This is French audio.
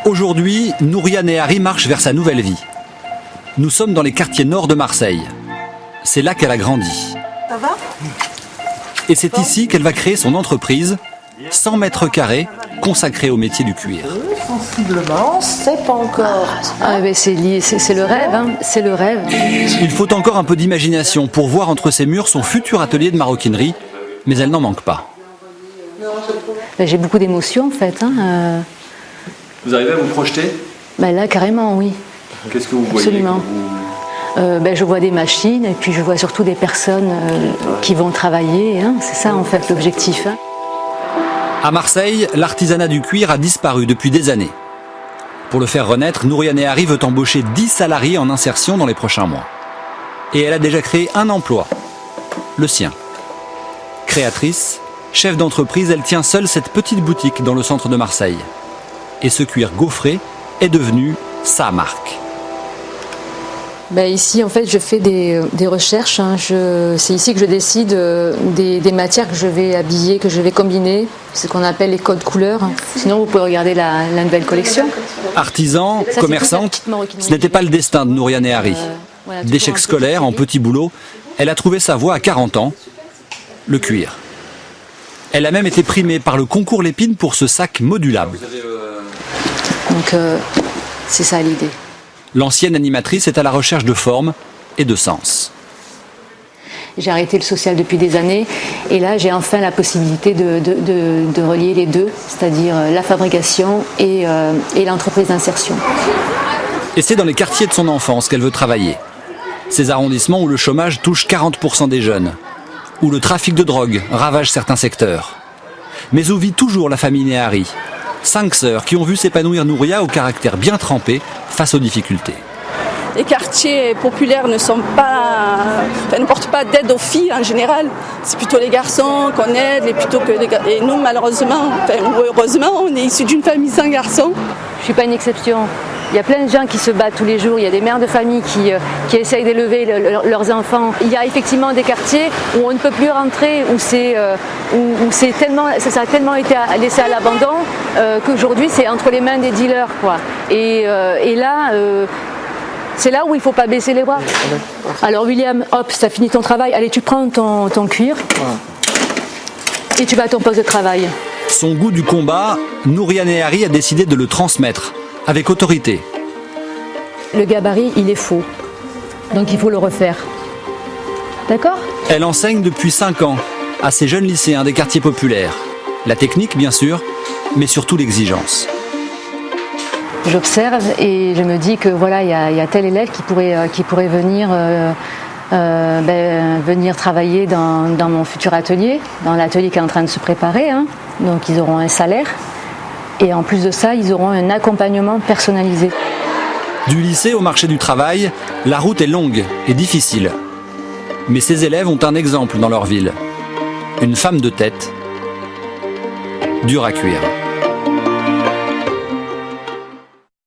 Aujourd'hui, Nouria Nehari marche vers sa nouvelle vie. Nous sommes dans les quartiers nord de Marseille. C'est là qu'elle a grandi. Ça va ? Et c'est ici qu'elle va créer son entreprise, 100 mètres carrés, consacrée au métier du cuir. Sensiblement, c'est pas encore. C'est le rêve, hein. C'est le rêve. Il faut encore un peu d'imagination pour voir entre ces murs son futur atelier de maroquinerie, mais elle n'en manque pas. J'ai beaucoup d'émotions en fait. Vous arrivez à vous projeter ? Là, carrément, oui. Qu'est-ce que vous voyez ? Absolument. Je vois des machines et puis je vois surtout des personnes qui vont travailler. Hein. C'est ça en fait l'objectif. Hein. À Marseille, l'artisanat du cuir a disparu depuis des années. Pour le faire renaître, Nouria Nehari veut embaucher 10 salariés en insertion dans les prochains mois. Et elle a déjà créé un emploi, le sien. Créatrice, chef d'entreprise, elle tient seule cette petite boutique dans le centre de Marseille. Et ce cuir gaufré est devenu sa marque. Ici, en fait, je fais des recherches. Hein. C'est ici que je décide des matières que je vais habiller, que je vais combiner. C'est ce qu'on appelle les codes couleurs. Sinon, vous pouvez regarder la nouvelle collection. Artisan, commerçante, ce n'était pas le destin de Nouria Nehari. D'échec scolaire, en petit boulot, elle a trouvé sa voie à 40 ans, le cuir. Elle a même été primée par le concours Lépine pour ce sac modulable. Donc, c'est ça l'idée. L'ancienne animatrice est à la recherche de forme et de sens. J'ai arrêté le social depuis des années et là j'ai enfin la possibilité de relier les deux, c'est-à-dire la fabrication et l'entreprise d'insertion. Et c'est dans les quartiers de son enfance qu'elle veut travailler. Ces arrondissements où le chômage touche 40% des jeunes, où le trafic de drogue ravage certains secteurs, mais où vit toujours la famille Nehari. 5 sœurs qui ont vu s'épanouir Nouria au caractère bien trempé face aux difficultés. Les quartiers populaires ne portent pas d'aide aux filles en général. C'est plutôt les garçons qu'on aide, et nous malheureusement, ou heureusement, on est issus d'une famille sans garçons. Je ne suis pas une exception. Il y a plein de gens qui se battent tous les jours. Il y a des mères de famille qui essayent d'élever leurs enfants. Il y a effectivement des quartiers où on ne peut plus rentrer, où ça a tellement été laissé à l'abandon qu'aujourd'hui c'est entre les mains des dealers, quoi. Et là, c'est là où il ne faut pas baisser les bras. Alors William, hop, ça finit ton travail. Allez, tu prends ton cuir et tu vas à ton poste de travail. Son goût du combat, Nouria Nehari a décidé de le transmettre. Avec autorité. Le gabarit, il est faux. Donc il faut le refaire. D'accord ? Elle enseigne depuis 5 ans à ces jeunes lycéens des quartiers populaires. La technique, bien sûr, mais surtout l'exigence. J'observe et je me dis que voilà, il y a tel élève qui pourrait venir travailler dans mon futur atelier, dans l'atelier qui est en train de se préparer. Hein. Donc ils auront un salaire. Et en plus de ça, ils auront un accompagnement personnalisé. Du lycée au marché du travail, la route est longue et difficile. Mais ces élèves ont un exemple dans leur ville. Une femme de tête, dure à cuire.